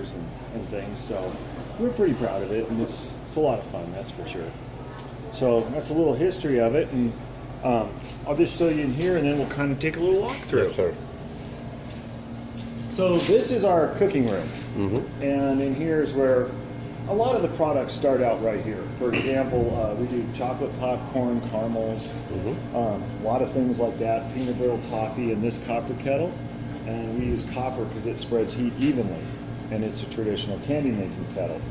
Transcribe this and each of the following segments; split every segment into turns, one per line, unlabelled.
fires and things. So we're pretty proud of it, and it's a lot of fun, that's for sure. So that's a little history of it, and I'll just show you in here, and then we'll kind of take a little walk through.
Yes, sir.
So this is our cooking room, and in here is where a lot of the products start out right here. For example, we do chocolate popcorn, caramels, a lot of things like that, peanut brittle toffee in this copper kettle. And we use copper because it spreads heat evenly, and it's a traditional candy making kettle.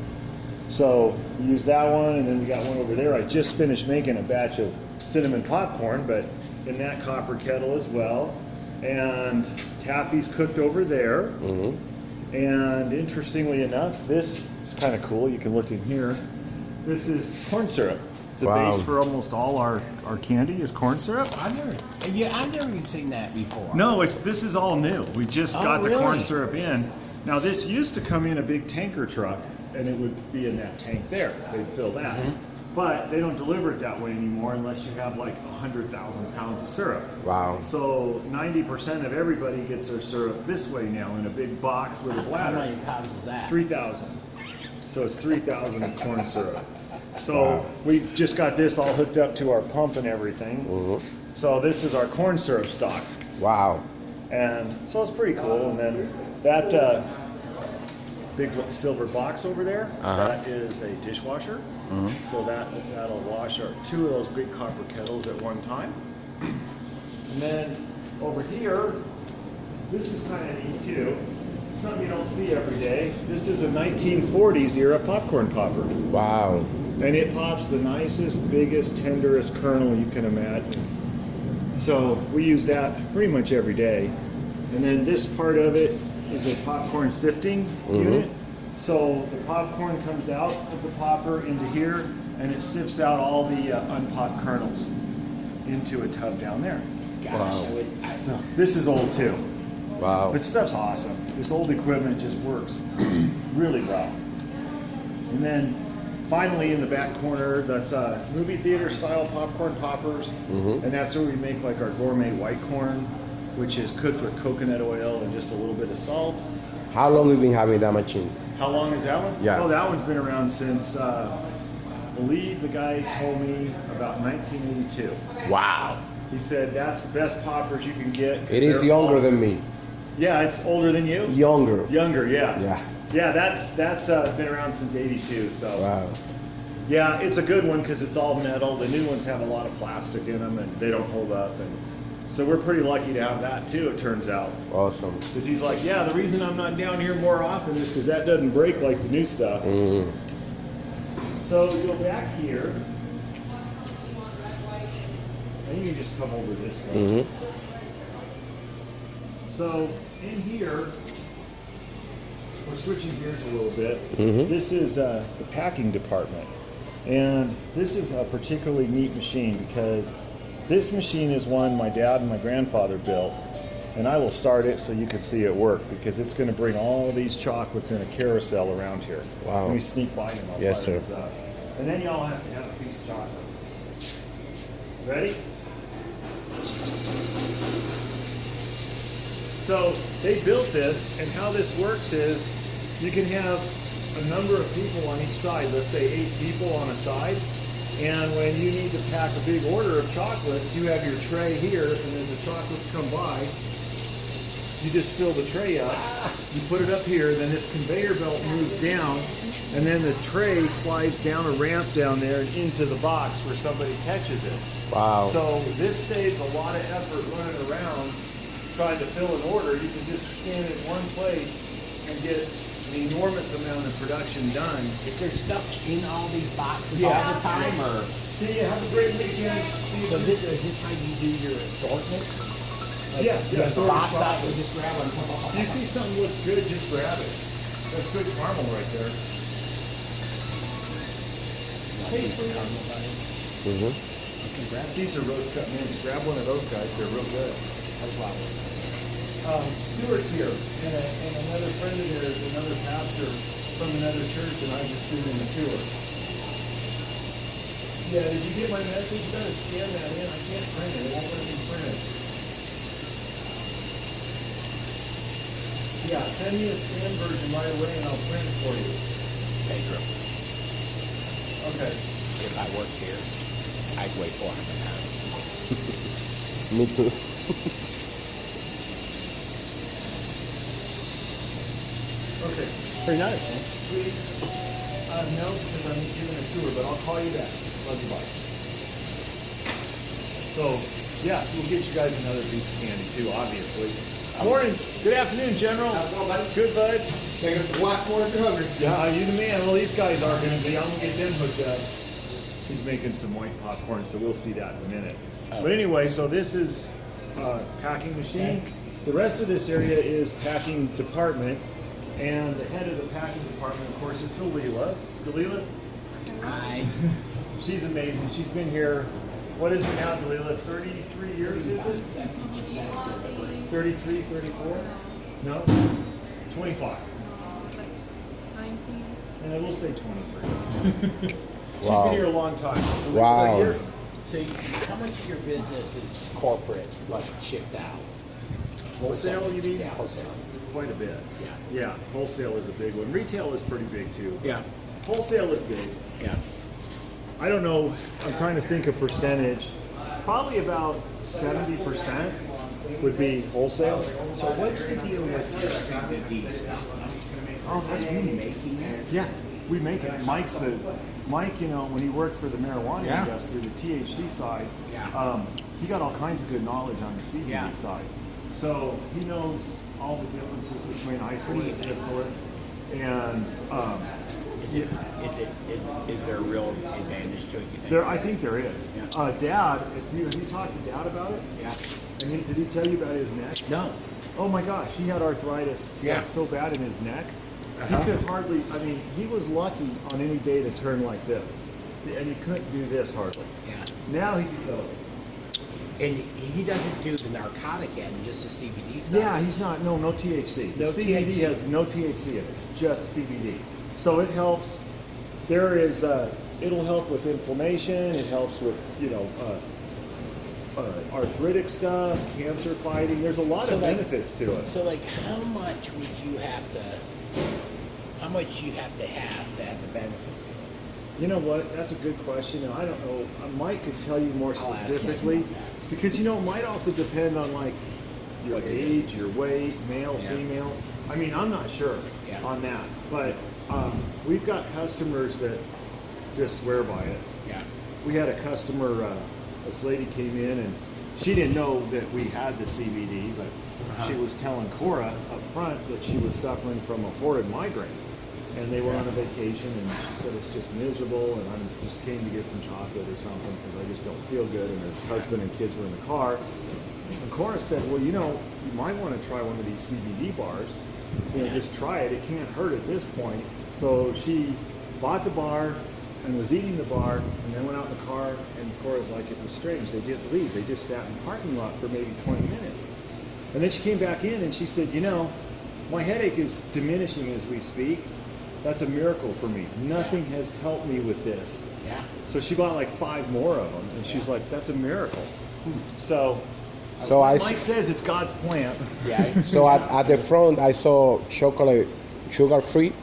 So we use that one, and then we got one over there. I just finished making a batch of cinnamon popcorn, but in that copper kettle as well. And taffy's cooked over there. And interestingly enough, this is kind of cool. You can look in here. This is corn syrup. It's a base for almost all our candy is corn syrup.
I've never even seen that before.
No, this is all new. We just got the corn syrup in. Now this used to come in a big tanker truck, and it would be in that tank there. They'd fill that. But they don't deliver it that way anymore unless you have like 100,000 pounds of syrup.
Wow.
So 90% of everybody gets their syrup this way now in a big box with a bladder.
How many pounds is that?
3,000. So it's 3,000 of corn syrup. So we just got this all hooked up to our pump and everything. So this is our corn syrup stock.
Wow.
And so it's pretty cool. And then that big silver box over there, that is a dishwasher. So that'll wash our 2 of those big copper kettles at one time. And then over here, this is kind of neat too. Something you don't see every day. This is a 1940s era popcorn popper.
Wow.
And it pops the nicest, biggest, tenderest kernel you can imagine. So we use that pretty much every day. And then this part of it is a popcorn sifting unit. So the popcorn comes out of the popper into here, and it sifts out all the unpopped kernels into a tub down there.
Gosh,
So this is old too.
Wow.
But stuff's awesome. This old equipment just works really well. And then finally in the back corner, that's movie theater style popcorn poppers. And that's where we make like our gourmet white corn, which is cooked with coconut oil and just a little bit of salt.
How long have you been having that machine?
How long is that one?
Yeah.
Oh, that one's been around since, I believe the guy told me about 1982.
Wow.
He said that's the best poppers you can get.
It is younger than me.
Yeah, it's older than you?
Younger.
Younger, yeah.
Yeah.
Yeah, that's been around since 82, so.
Wow.
Yeah, it's a good one because it's all metal. The new ones have a lot of plastic in them and they don't hold up. And so we're pretty lucky to have that too, it turns out.
Awesome.
Because he's like, yeah, the reason I'm not down here more often is because that doesn't break like the new stuff. So we go back here. And you can just come over this way. So in here, we're switching gears a little bit. This is the packing department. And this is a particularly neat machine because this machine is one my dad and my grandfather built. And I will start it so you can see it work because it's going to bring all these chocolates in a carousel around here.
Wow.
Let me sneak by them.
Yes, sir.
And then y'all have to have a piece of chocolate. Ready? So they built this, and how this works is you can have a number of people on each side, let's say 8 people on a side, and when you need to pack a big order of chocolates, you have your tray here, and as the chocolates come by, you just fill the tray up, you put it up here, then this conveyor belt moves down, and then the tray slides down a ramp down there and into the box where somebody catches it.
Wow.
So this saves a lot of effort running around trying to fill an order. You can just stand in one place and get an enormous amount of production done.
Is there stuff in all these boxes all the time, or?
See, you have a great weekend.
So is this how you do your assortment? Like,
Yeah,
you have the
sort of
box out
chocolate.
and just grab one.
You see something looks good, just grab it. That's good caramel right there. Hey, sweetheart. These are rose cut mints. Grab one of those guys. They're real good. Stuart's here, and another friend of theirs, another pastor from another church, and I just doing the tour. Yeah, did you get my message? You gotta scan that in. I can't print it. It won't let me print it. Yeah, send me a scan version right away and I'll print it for you.
Pedro,
Okay.
if I worked here, I'd weigh 400 pounds.
Me too.
Okay.
Very nice, man.
Please, no, because I'm giving a tour, but I'll call you back. Love you, bye. So, yeah, we'll get you guys another piece of candy too, obviously. Morning. Good afternoon, General.
How's it going, buddy?
Good, bud.
Take us a glass more if you're hungry.
Yeah, you the man. Well, these guys are going to be. I'm going to get them hooked up. He's making some white popcorn, so we'll see that in a minute.
Oh.
But anyway, so this is packing machine. The rest of this area is packing department. And the head of the packing department, of course, is Delilah. Delilah?
Hi.
She's amazing. She's been here, what is it now, Delilah? 33 years, is it? 33, 34? No? 25.
19.
And I will say 23. She's
Wow.
been here a long time. So
Wow.
you're-
So how much of your business is corporate, like shipped out?
Wholesale, you mean?
Yeah, wholesale.
Quite a bit.
Yeah.
Yeah, wholesale is a big one. Retail is pretty big too.
Yeah.
Wholesale is big.
Yeah.
I don't know, I'm trying to think of percentage. Probably about 70% would be wholesale.
So what's the deal with your CBD stuff?
Oh, that's
Are you
me.
making it?
Yeah, we make it. Mike, you know, when he worked for the marijuana
Yeah.
industry, the THC side,
Yeah.
he got all kinds of good knowledge on the CBD
Yeah.
side. So he knows all the differences between isolate and distillate. And
Is there a real advantage to it, you think?
there, I think there is.
Yeah.
Dad, have you talked to Dad about it?
Yeah.
And did he tell you about his neck?
No.
Oh my gosh, he had arthritis
Yeah.
so bad in his neck.
Uh-huh.
He could hardly, I mean, he was lucky on any day to turn like this. And he couldn't do this hardly.
Yeah.
Now he can go.
And he doesn't do the narcotic end, just the CBD stuff?
Yeah, he's not, no THC. The
No
CBD
THC.
has no THC in it, it's just CBD. So it helps, there is, it'll help with inflammation, it helps with, arthritic stuff, cancer fighting, there's a lot
So
of
like-
benefits to it.
So like how much would you have to have the benefit to it?
You know what? That's a good question. And I don't know. Mike could tell you more
I'll ask him
specifically
about that.
because it might also depend on like your
What it
age,
is.
your weight, male,
Yeah.
female. I mean, I'm not sure
Yeah.
on that, but we've got customers that just swear by it.
Yeah.
We had a customer. This lady came in and she didn't know that we had the CBD, but she was telling Cora up front that she was suffering from a horrid migraine. And they were on a vacation, and she said it's just miserable, and I just came to get some chocolate or something because I just don't feel good. And her husband and kids were in the car. And Cora said, well, you might want to try one of these CBD bars. Just try it. It can't hurt at this point. So she bought the bar and was eating the bar, and then went out in the car, and Cora's like, it was strange. They didn't leave. They just sat in the parking lot for maybe 20 minutes. And then she came back in, and she said, my headache is diminishing as we speak. That's a miracle for me. Nothing has helped me with this.
Yeah.
So she bought like 5 more of them, and she's like, that's a miracle. So Mike says it's God's plant.
Yeah.
So at the front, I saw chocolate, sugar-free.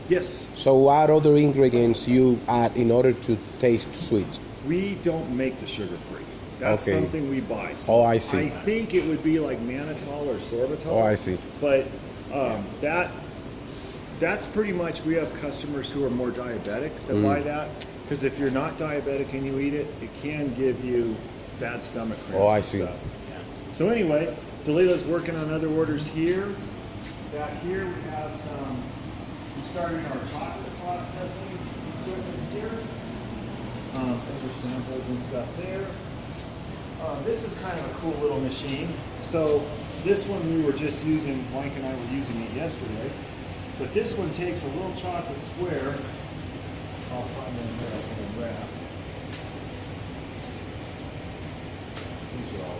Yes.
So what other ingredients you add in order to taste sweet?
We don't make the sugar-free. That's
Okay.
something we buy. So
Oh, I see.
I think it would be like mannitol or sorbitol.
Oh, I see.
But that's pretty much, we have customers who are more diabetic that buy that. Because if you're not diabetic and you eat it, it can give you bad stomach cramps.
Oh, I
and
see.
stuff. So anyway, Delilah's working on other orders here. Back here we have some, we started our chocolate processing equipment here. Those are samples and stuff there. This is kind of a cool little machine. So this one we were just using, Mike and I were using it yesterday. But this one takes a little chocolate square. I'll find one there I can wrap. These are all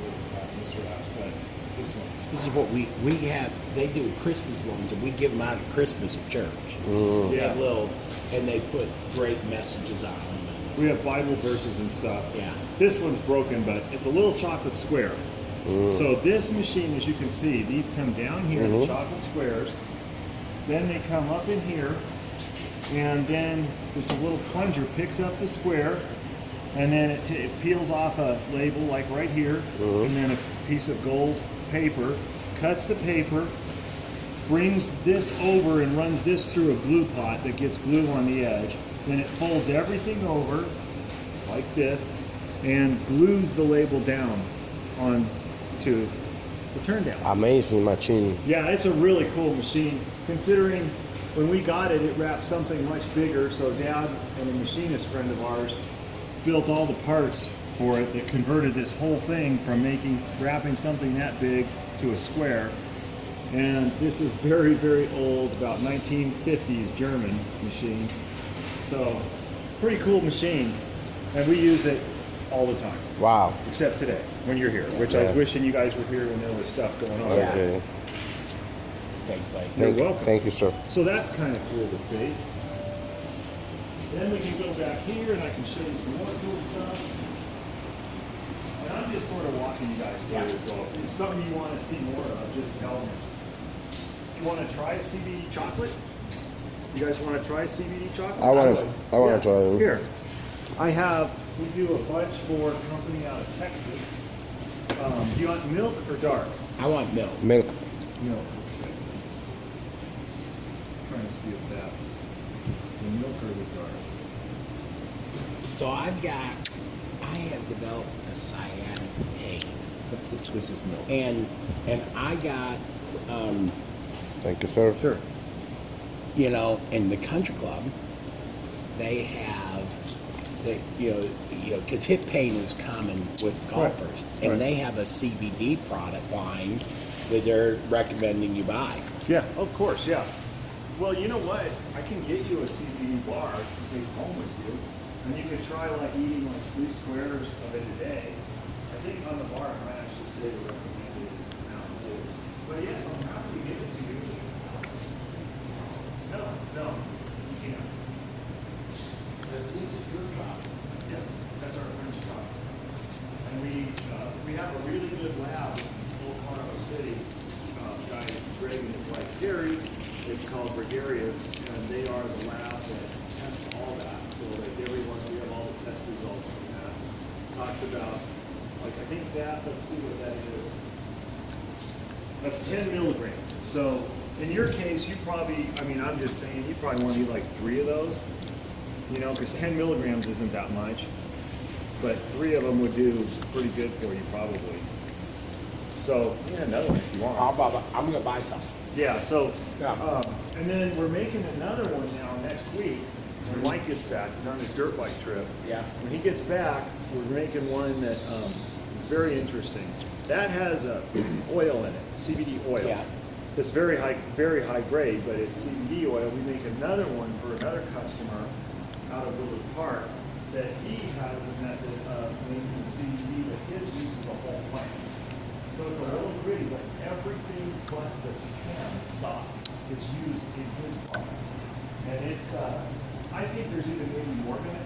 this wraps, but this one.
This is what we have. They do Christmas ones, and we give them out at Christmas at church.
Mm.
They
Yeah.
have little, and they put great messages on them.
We have Bible verses and stuff.
Yeah.
This one's broken, but it's a little chocolate square. So this machine, as you can see, these come down here, the chocolate squares. Then they come up in here, and then just a little plunger picks up the square, and then it peels off a label like right here, and then a piece of gold paper, cuts the paper, brings this over and runs this through a glue pot that gets glue on the edge. Then it folds everything over like this and glues the label down on to the turn down.
Amazing machine.
Yeah, it's a really cool machine. Considering when we got it, it wrapped something much bigger. So Dad and a machinist friend of ours built all the parts for it that converted this whole thing from wrapping something that big to a square. And this is very, very old, about 1950s German machine. So pretty cool machine, and we use it all the time.
Wow.
Except today, when you're here, which I was wishing you guys were here when there was stuff going on.
Yeah.
Okay.
Thanks, buddy.
You're welcome.
Thank you, sir.
So that's kind of cool to see. Then we can go back here and I can show you some more cool stuff. And I'm just sort of walking you guys through this. So if it's something you want to see more of, just tell me. You want to try CBD chocolate? You guys want to try CBD chocolate?
I want to try them.
Here, we do a bunch for a company out of Texas. Do you want milk or dark?
I want milk.
Milk.
Milk. Okay. Trying to see if that's the milk or the dark.
So I have developed a sciatic pain,
This is milk.
and I got,
Thank you, sir.
Sure.
you know, in the country club, they have, because hip pain is common with golfers, and
right.
they have a CBD product line that they're recommending you buy.
Yeah, of course, yeah. Well, you know what? I can get you a CBD bar to take home with you, and you can try like eating like 3 squares of it a day. I think on the bar I might actually say the recommended amount too. But yes, I'm happy to give it to you. No, you can't.
This is your job.
Yeah, that's our French shop. And we have a really good lab in Old Colorado City. Guy Greg and his wife Gary. It's called Gregarious, and they are the lab that tests all that. So like everyone, we have all the test results from that. Talks about, like I think that, let's see what that is. That's 10 milligrams. So in your case, you probably, I mean, I'm just saying, you probably want to eat like 3 of those, you know, because 10 milligrams isn't that much. But 3 of them would do pretty good for you, probably. So, yeah, another one if you want.
I'm going to buy some.
Yeah, so,
Yeah.
and then we're making another one now next week. When Mike gets back, he's on his dirt bike trip.
Yeah.
When he gets back, we're making one that is very interesting. That has oil in it, CBD oil.
Yeah.
It's very high grade, but it's CBD oil. We make another one for another customer out of Willard Park that he has a method of making CBD that his uses the whole plant. So it's a little gritty, but everything but the stem stock is used in his product. And it's, I think there's even maybe more benefit